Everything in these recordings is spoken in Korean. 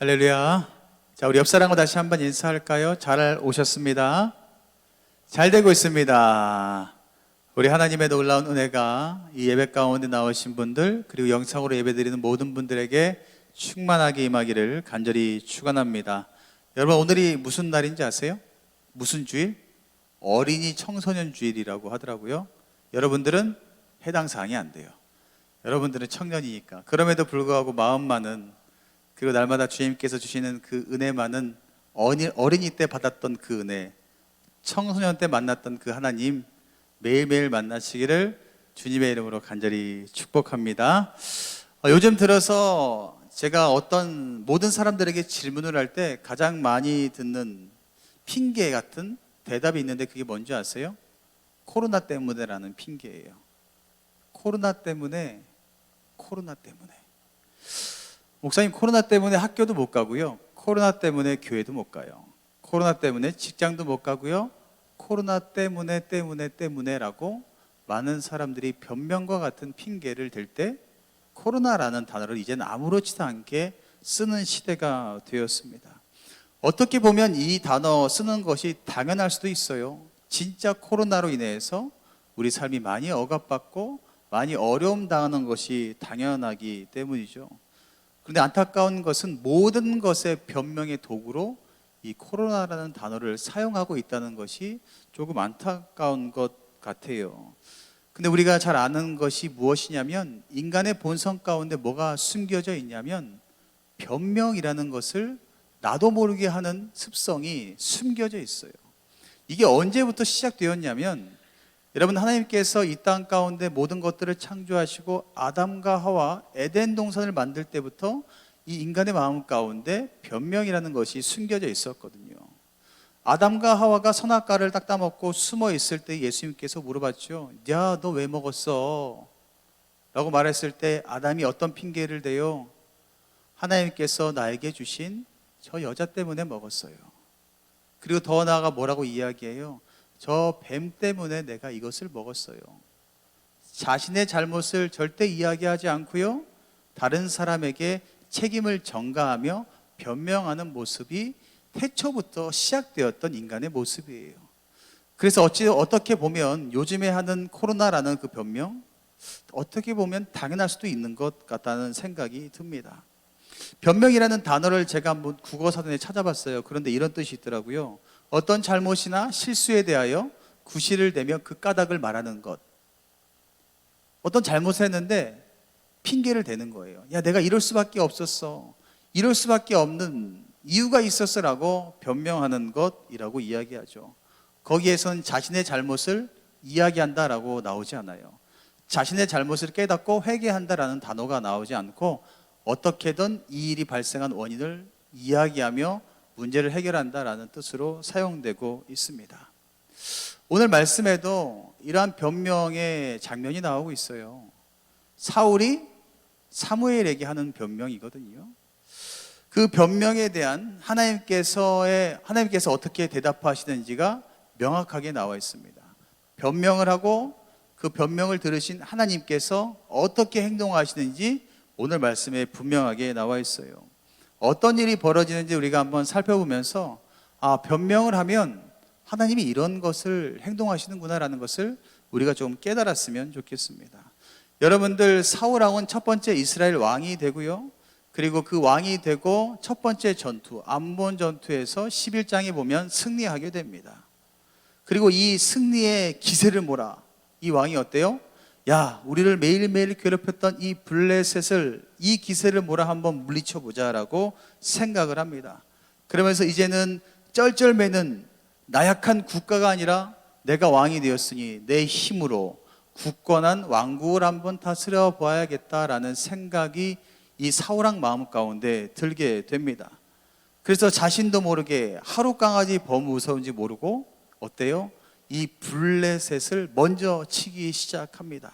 할렐루야. 자, 우리 옆 사람과 다시 한번 인사할까요? 잘 오셨습니다. 잘 되고 있습니다. 우리 하나님의 놀라운 은혜가 이 예배 가운데 나오신 분들, 그리고 영상으로 예배드리는 모든 분들에게 충만하게 임하기를 간절히 축원합니다. 여러분, 오늘이 무슨 날인지 아세요? 무슨 주일? 어린이 청소년 주일이라고 하더라고요. 여러분들은 해당 사항이 안 돼요. 여러분들은 청년이니까. 그럼에도 불구하고 마음만은, 그리고 날마다 주님께서 주시는 그 은혜만은 어린이 때 받았던 그 은혜, 청소년 때 만났던 그 하나님 매일매일 만나시기를 주님의 이름으로 간절히 축복합니다. 요즘 들어서 제가 모든 사람들에게 질문을 할 때 가장 많이 듣는 핑계 같은 대답이 있는데, 그게 뭔지 아세요? 코로나 때문에라는 핑계예요. 코로나 때문에. 목사님, 코로나 때문에 학교도 못 가고요, 코로나 때문에 교회도 못 가요, 코로나 때문에 직장도 못 가고요, 코로나 때문에라고 많은 사람들이 변명과 같은 핑계를 댈 때 코로나라는 단어를 이제는 아무렇지도 않게 쓰는 시대가 되었습니다. 어떻게 보면 이 단어 쓰는 것이 당연할 수도 있어요. 진짜 코로나로 인해서 우리 삶이 많이 억압받고 많이 어려움 당하는 것이 당연하기 때문이죠. 그런데 안타까운 것은 모든 것의 변명의 도구로 이 코로나라는 단어를 사용하고 있다는 것이 조금 안타까운 것 같아요. 근데 우리가 잘 아는 것이 무엇이냐면, 인간의 본성 가운데 뭐가 숨겨져 있냐면 변명이라는 것을 나도 모르게 하는 습성이 숨겨져 있어요. 이게 언제부터 시작되었냐면, 여러분, 하나님께서 이 땅 가운데 모든 것들을 창조하시고 아담과 하와 에덴 동산을 만들 때부터 이 인간의 마음 가운데 변명이라는 것이 숨겨져 있었거든요. 아담과 하와가 선악과를 딱 따먹고 숨어 있을 때 예수님께서 물어봤죠. 야, 너 왜 먹었어? 라고 말했을 때 아담이 어떤 핑계를 대요? 하나님께서 나에게 주신 저 여자 때문에 먹었어요. 그리고 더 나아가 뭐라고 이야기해요? 저 뱀 때문에 내가 이것을 먹었어요. 자신의 잘못을 절대 이야기하지 않고요, 다른 사람에게 책임을 전가하며 변명하는 모습이 태초부터 시작되었던 인간의 모습이에요. 그래서 어떻게 보면 요즘에 하는 코로나라는 그 변명, 어떻게 보면 당연할 수도 있는 것 같다는 생각이 듭니다. 변명이라는 단어를 제가 한번 국어사전에 찾아봤어요. 그런데 이런 뜻이 있더라고요. 어떤 잘못이나 실수에 대하여 구실을 대며 그 까닭을 말하는 것. 어떤 잘못을 했는데 핑계를 대는 거예요. 야, 내가 이럴 수밖에 없었어, 이럴 수밖에 없는 이유가 있었어라고 변명하는 것이라고 이야기하죠. 거기에선 자신의 잘못을 이야기한다라고 나오지 않아요. 자신의 잘못을 깨닫고 회개한다라는 단어가 나오지 않고, 어떻게든 이 일이 발생한 원인을 이야기하며 문제를 해결한다라는 뜻으로 사용되고 있습니다. 오늘 말씀에도 이러한 변명의 장면이 나오고 있어요. 사울이 사무엘에게 하는 변명이거든요. 그 변명에 대한 하나님께서 어떻게 대답하시는지가 명확하게 나와 있습니다. 변명을 하고 그 변명을 들으신 하나님께서 어떻게 행동하시는지 오늘 말씀에 분명하게 나와 있어요. 어떤 일이 벌어지는지 우리가 한번 살펴보면서, 변명을 하면 하나님이 이런 것을 행동하시는구나라는 것을 우리가 좀 깨달았으면 좋겠습니다. 여러분들, 사울왕은 첫 번째 이스라엘 왕이 되고요, 그리고 그 왕이 되고 첫 번째 전투, 암몬 전투에서 11장에 보면 승리하게 됩니다. 그리고 이 승리의 기세를 몰아 이 왕이 어때요? 야, 우리를 매일매일 괴롭혔던 이 블레셋을, 이 기세를 몰아 한번 물리쳐보자 라고 생각을 합니다. 그러면서 이제는 쩔쩔매는 나약한 국가가 아니라 내가 왕이 되었으니 내 힘으로 굳건한 왕국을 한번 다스려 보아야겠다라는 생각이 이 사울왕 마음 가운데 들게 됩니다. 그래서 자신도 모르게 하루 강아지 무서운지 모르고 어때요? 이 블레셋을 먼저 치기 시작합니다.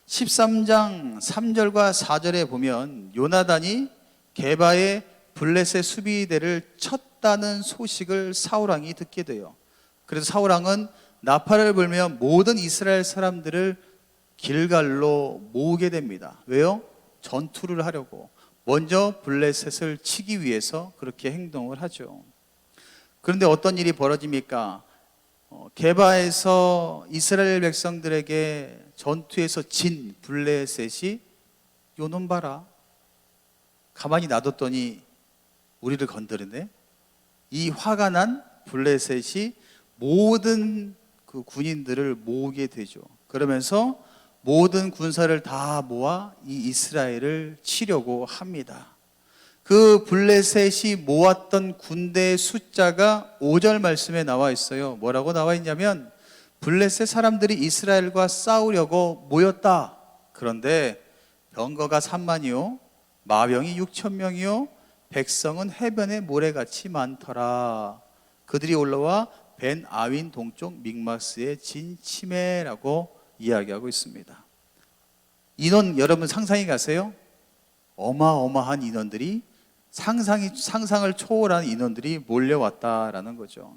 13장 3절과 4절에 보면 요나단이 게바의 블레셋 수비대를 쳤다는 소식을 사울왕이 듣게 돼요. 그래서 사울왕은 나팔을 불며 모든 이스라엘 사람들을 길갈로 모으게 됩니다. 왜요? 전투를 하려고. 먼저 블레셋을 치기 위해서 그렇게 행동을 하죠. 그런데 어떤 일이 벌어집니까? 게바에서 이스라엘 백성들에게 전투에서 진 블레셋이 요놈 봐라, 가만히 놔뒀더니 우리를 건드리네. 이 화가 난 블레셋이 모든 그 군인들을 모으게 되죠. 그러면서 모든 군사를 다 모아 이 이스라엘을 치려고 합니다. 그 블레셋이 모았던 군대의 숫자가 5절 말씀에 나와 있어요. 뭐라고 나와 있냐면 블레셋 사람들이 이스라엘과 싸우려고 모였다. 그런데 병거가 3만이요, 마병이 6천 명이요, 백성은 해변에 모래같이 많더라. 그들이 올라와 벤 아윈 동쪽 믹마스에 진 치매라고 이야기하고 있습니다. 인원 여러분 상상이 가세요? 어마어마한 인원들이, 상상을 초월한 인원들이 몰려왔다라는 거죠.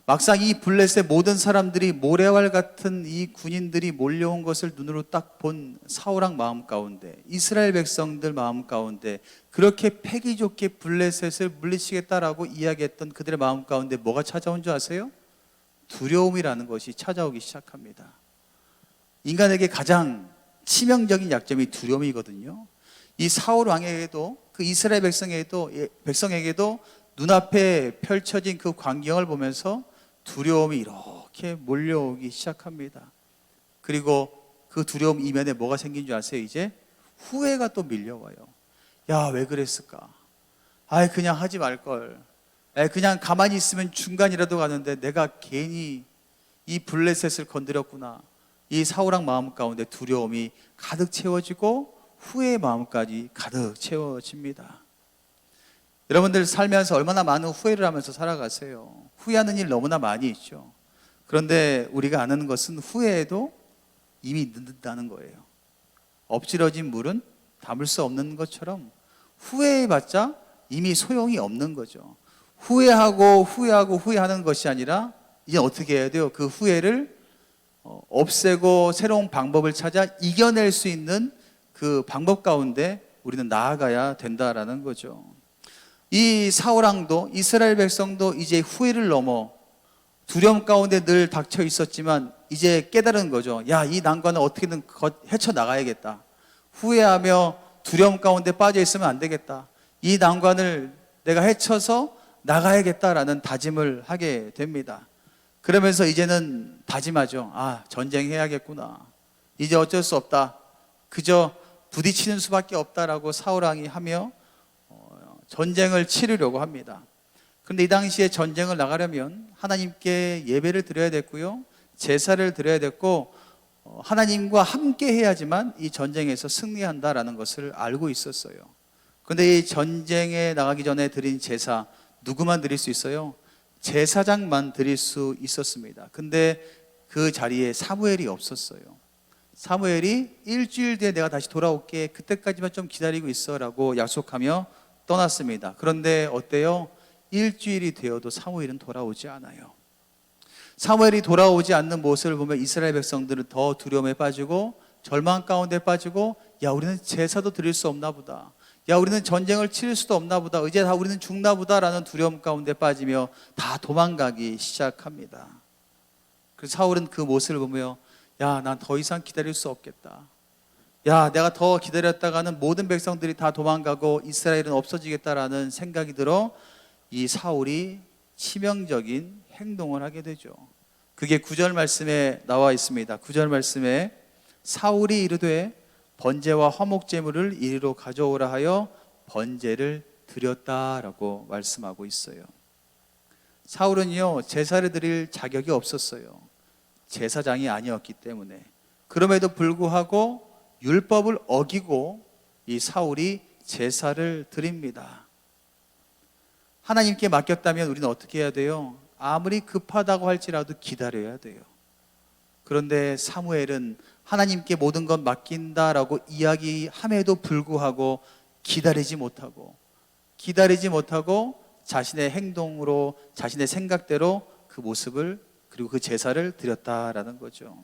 막상 이 블레셋 모든 사람들이 모래알 같은 이 군인들이 몰려온 것을 눈으로 딱 본 사울왕 마음 가운데, 이스라엘 백성들 마음 가운데, 그렇게 패기 좋게 블레셋을 물리치겠다라고 이야기했던 그들의 마음 가운데 뭐가 찾아온 줄 아세요? 두려움이라는 것이 찾아오기 시작합니다. 인간에게 가장 치명적인 약점이 두려움이거든요. 이 사울 왕에게도, 그 이스라엘 백성에게도 눈앞에 펼쳐진 그 광경을 보면서 두려움이 이렇게 몰려오기 시작합니다. 그리고 그 두려움 이면에 뭐가 생긴 줄 아세요? 이제 후회가 또 밀려와요. 야, 왜 그랬을까? 그냥 하지 말걸. 그냥 가만히 있으면 중간이라도 가는데 내가 괜히 이 블레셋을 건드렸구나. 이 사울왕 마음 가운데 두려움이 가득 채워지고 후회의 마음까지 가득 채워집니다. 여러분들 살면서 얼마나 많은 후회를 하면서 살아가세요. 후회하는 일 너무나 많이 있죠. 그런데 우리가 아는 것은 후회해도 이미 늦는다는 거예요. 엎질러진 물은 담을 수 없는 것처럼 후회해봤자 이미 소용이 없는 거죠. 후회하는 것이 아니라 이제 어떻게 해야 돼요? 그 후회를 없애고 새로운 방법을 찾아 이겨낼 수 있는 그 방법 가운데 우리는 나아가야 된다라는 거죠. 이 사울왕도, 이스라엘 백성도 이제 후회를 넘어 두려움 가운데 늘 닥쳐 있었지만 이제 깨달은 거죠. 야, 이 난관을 어떻게든 헤쳐나가야겠다. 후회하며 두려움 가운데 빠져 있으면 안 되겠다. 이 난관을 내가 헤쳐서 나가야겠다라는 다짐을 하게 됩니다. 그러면서 이제는 다짐하죠. 전쟁해야겠구나. 이제 어쩔 수 없다. 그저 부딪히는 수밖에 없다라고 사울왕이 하며 전쟁을 치르려고 합니다. 그런데 이 당시에 전쟁을 나가려면 하나님께 예배를 드려야 됐고요, 제사를 드려야 됐고, 하나님과 함께 해야지만 이 전쟁에서 승리한다라는 것을 알고 있었어요. 그런데 이 전쟁에 나가기 전에 드린 제사, 누구만 드릴 수 있어요? 제사장만 드릴 수 있었습니다. 근데 그 자리에 사무엘이 없었어요. 사무엘이 일주일 뒤에 내가 다시 돌아올게, 그때까지만 좀 기다리고 있어 라고 약속하며 떠났습니다. 그런데 어때요? 일주일이 되어도 사무엘은 돌아오지 않아요. 사무엘이 돌아오지 않는 모습을 보면 이스라엘 백성들은 더 두려움에 빠지고 절망 가운데 빠지고, 야, 우리는 제사도 드릴 수 없나 보다. 야, 우리는 전쟁을 치를 수도 없나 보다. 이제 다 우리는 죽나 보다라는 두려움 가운데 빠지며 다 도망가기 시작합니다. 그래서 사울은 그 모습을 보며, 야, 난 더 이상 기다릴 수 없겠다. 야, 내가 더 기다렸다가는 모든 백성들이 다 도망가고 이스라엘은 없어지겠다라는 생각이 들어 이 사울이 치명적인 행동을 하게 되죠. 그게 9절 말씀에 나와 있습니다. 9절 말씀에 사울이 이르되 번제와 화목제물을 이리로 가져오라 하여 번제를 드렸다라고 말씀하고 있어요. 사울은요, 제사를 드릴 자격이 없었어요. 제사장이 아니었기 때문에. 그럼에도 불구하고 율법을 어기고 이 사울이 제사를 드립니다. 하나님께 맡겼다면 우리는 어떻게 해야 돼요? 아무리 급하다고 할지라도 기다려야 돼요. 그런데 사무엘은 하나님께 모든 것 맡긴다라고 이야기함에도 불구하고 기다리지 못하고 자신의 행동으로, 자신의 생각대로 그 모습을, 그리고 그 제사를 드렸다라는 거죠.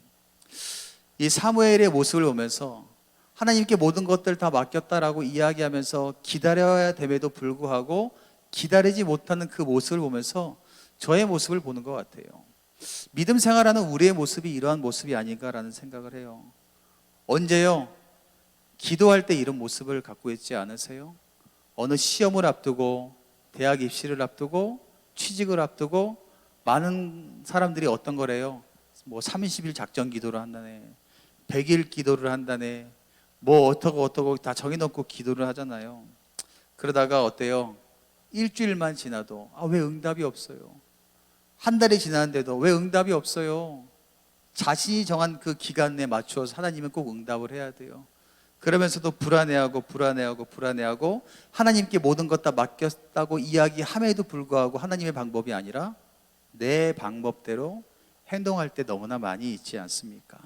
이 사무엘의 모습을 보면서 하나님께 모든 것들 다 맡겼다라고 이야기하면서 기다려야 됨에도 불구하고 기다리지 못하는 그 모습을 보면서 저의 모습을 보는 것 같아요. 믿음 생활하는 우리의 모습이 이러한 모습이 아닌가라는 생각을 해요. 언제요? 기도할 때 이런 모습을 갖고 있지 않으세요? 어느 시험을 앞두고 대학 입시를 앞두고 취직을 앞두고 많은 사람들이 어떤 거래요? 뭐 30일 작전 기도를 한다네, 100일 기도를 한다네, 뭐 어떠고 다 정해놓고 기도를 하잖아요. 그러다가 어때요? 일주일만 지나도 왜 응답이 없어요? 한 달이 지났는데도 왜 응답이 없어요? 자신이 정한 그 기간 내에 맞추어서 하나님은 꼭 응답을 해야 돼요. 그러면서도 불안해하고 하나님께 모든 것 다 맡겼다고 이야기함에도 불구하고 하나님의 방법이 아니라 내 방법대로 행동할 때 너무나 많이 있지 않습니까?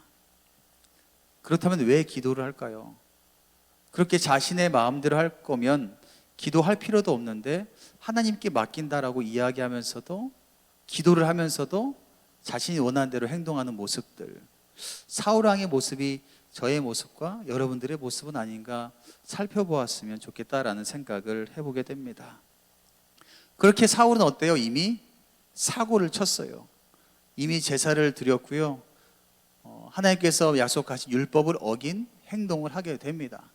그렇다면 왜 기도를 할까요? 그렇게 자신의 마음대로 할 거면 기도할 필요도 없는데 하나님께 맡긴다라고 이야기하면서도 기도를 하면서도 자신이 원하는 대로 행동하는 모습들, 사울왕의 모습이 저의 모습과 여러분들의 모습은 아닌가 살펴보았으면 좋겠다라는 생각을 해보게 됩니다. 그렇게 사울은 어때요? 이미 사고를 쳤어요. 이미 제사를 드렸고요, 하나님께서 약속하신 율법을 어긴 행동을 하게 됩니다.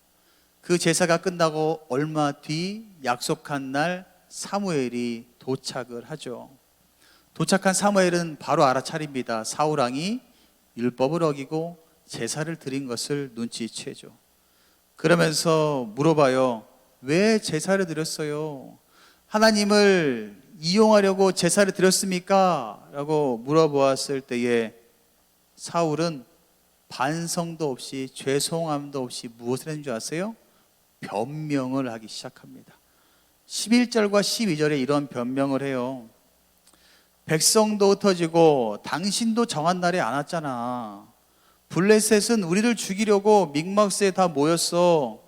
그 제사가 끝나고 얼마 뒤 약속한 날 사무엘이 도착을 하죠. 도착한 사무엘은 바로 알아차립니다. 사울왕이 율법을 어기고 제사를 드린 것을 눈치채죠. 그러면서 물어봐요. 왜 제사를 드렸어요? 하나님을 이용하려고 제사를 드렸습니까? 라고 물어보았을 때에 사울은 반성도 없이 죄송함도 없이 무엇을 했는 줄 아세요? 변명을 하기 시작합니다. 11절과 12절에 이런 변명을 해요. 백성도 흩어지고 당신도 정한 날에 안 왔잖아. 블레셋은 우리를 죽이려고 mikmas에 다 모였어.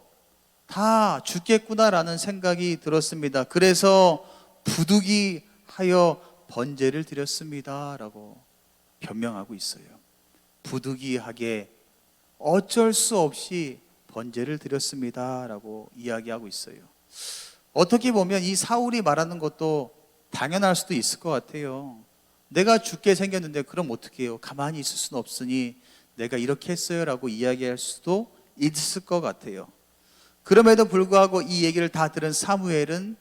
다 죽겠구나라는 생각이 들었습니다. 그래서 부득이하여 번제를 드렸습니다 라고 변명하고 있어요. 부득이하게 어쩔 수 없이 번제를 드렸습니다 라고 이야기하고 있어요. 어떻게 보면 이 사울이 말하는 것도 당연할 수도 있을 것 같아요. 내가 죽게 생겼는데 그럼 어떻게 해요? 가만히 있을 수는 없으니 내가 이렇게 했어요 라고 이야기할 수도 있을 것 같아요. 그럼에도 불구하고 이 얘기를 다 들은 사무엘은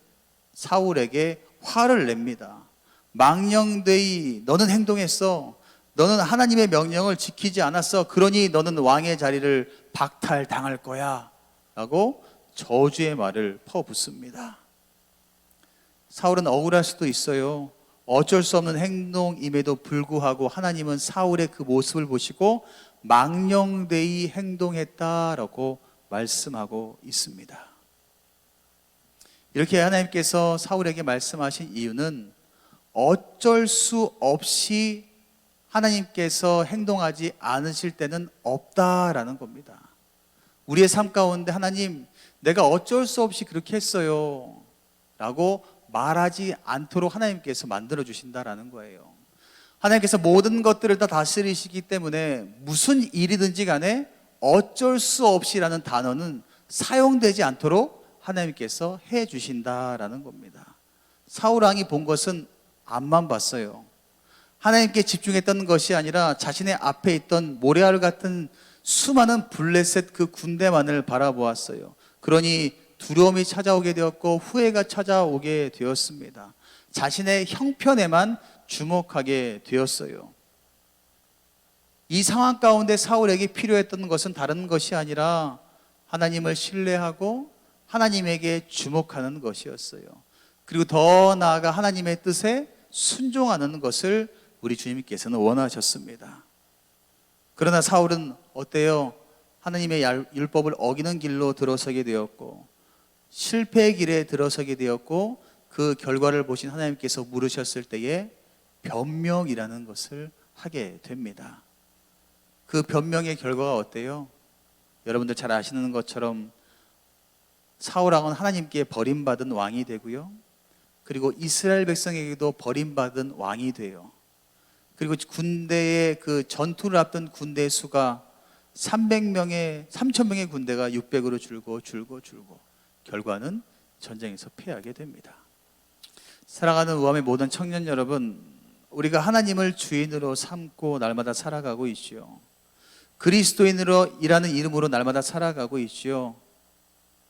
사울에게 화를 냅니다. 망령되이 너는 행동했어. 너는 하나님의 명령을 지키지 않았어. 그러니 너는 왕의 자리를 박탈당할 거야 라고 저주의 말을 퍼붓습니다. 사울은 억울할 수도 있어요. 어쩔 수 없는 행동임에도 불구하고 하나님은 사울의 그 모습을 보시고 망령되이 행동했다라고 말씀하고 있습니다. 이렇게 하나님께서 사울에게 말씀하신 이유는 어쩔 수 없이 하나님께서 행동하지 않으실 때는 없다라는 겁니다. 우리의 삶 가운데 하나님, 내가 어쩔 수 없이 그렇게 했어요 라고 말하지 않도록 하나님께서 만들어 주신다라는 거예요. 하나님께서 모든 것들을 다 다스리시기 때문에 무슨 일이든지 간에 어쩔 수 없이라는 단어는 사용되지 않도록 하나님께서 해 주신다라는 겁니다. 사울왕이 본 것은 앞만 봤어요. 하나님께 집중했던 것이 아니라 자신의 앞에 있던 모래알 같은 수많은 블레셋 그 군대만을 바라보았어요. 그러니 두려움이 찾아오게 되었고 후회가 찾아오게 되었습니다. 자신의 형편에만 주목하게 되었어요. 이 상황 가운데 사울에게 필요했던 것은 다른 것이 아니라 하나님을 신뢰하고 하나님에게 주목하는 것이었어요. 그리고 더 나아가 하나님의 뜻에 순종하는 것을 우리 주님께서는 원하셨습니다. 그러나 사울은 어때요? 하나님의 율법을 어기는 길로 들어서게 되었고 실패의 길에 들어서게 되었고 그 결과를 보신 하나님께서 물으셨을 때에 변명이라는 것을 하게 됩니다. 그 변명의 결과가 어때요? 여러분들 잘 아시는 것처럼 사울왕은 하나님께 버림받은 왕이 되고요, 그리고 이스라엘 백성에게도 버림받은 왕이 돼요. 그리고 군대의 그 전투를 앞둔 군대 수가 300명의 3,000명의 군대가 600으로 줄고 결과는 전쟁에서 패하게 됩니다. 사랑하는 우암의 모든 청년 여러분, 우리가 하나님을 주인으로 삼고 날마다 살아가고 있지요. 그리스도인으로 일하는 이름으로 날마다 살아가고 있지요.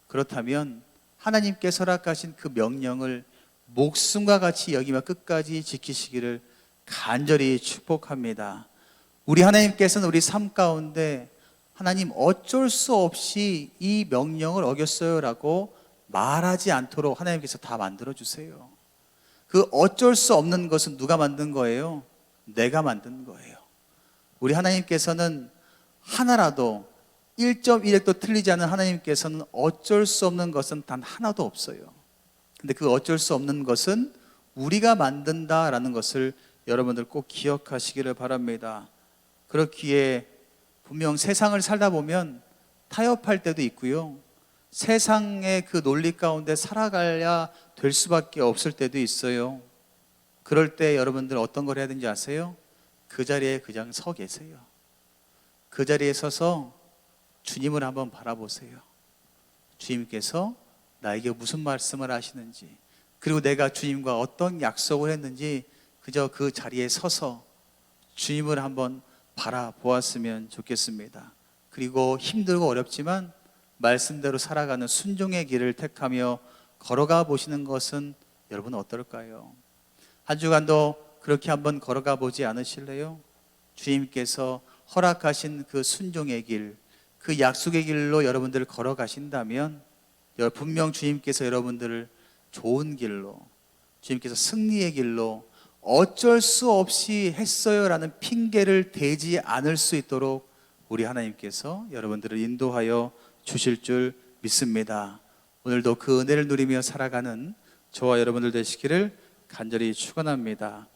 그렇다면 하나님께서 허락하신 그 명령을 목숨과 같이 여기며 끝까지 지키시기를 간절히 축복합니다. 우리 하나님께서는 우리 삶 가운데 하나님 어쩔 수 없이 이 명령을 어겼어요 라고 말하지 않도록 하나님께서 다 만들어 주세요. 그 어쩔 수 없는 것은 누가 만든 거예요? 내가 만든 거예요. 우리 하나님께서는 하나라도 1.1획도 틀리지 않은 하나님께서는 어쩔 수 없는 것은 단 하나도 없어요. 근데 그 어쩔 수 없는 것은 우리가 만든다라는 것을 여러분들 꼭 기억하시기를 바랍니다. 그렇기에 분명 세상을 살다 보면 타협할 때도 있고요. 세상의 그 논리 가운데 살아가야 될 수밖에 없을 때도 있어요. 그럴 때 여러분들 어떤 걸 해야 되는지 아세요? 그 자리에 그냥 서 계세요. 그 자리에 서서 주님을 한번 바라보세요. 주님께서 나에게 무슨 말씀을 하시는지, 그리고 내가 주님과 어떤 약속을 했는지 그저 그 자리에 서서 주님을 한번 바라보았으면 좋겠습니다. 그리고 힘들고 어렵지만 말씀대로 살아가는 순종의 길을 택하며 걸어가 보시는 것은 여러분 어떨까요? 한 주간도 그렇게 한번 걸어가 보지 않으실래요? 주님께서 허락하신 그 순종의 길, 그 약속의 길로 여러분들 걸어가신다면 분명 주님께서 여러분들을 좋은 길로, 주님께서 승리의 길로 어쩔 수 없이 했어요 라는 핑계를 대지 않을 수 있도록 우리 하나님께서 여러분들을 인도하여 주실 줄 믿습니다. 오늘도 그 은혜를 누리며 살아가는 저와 여러분들 되시기를 간절히 축원합니다.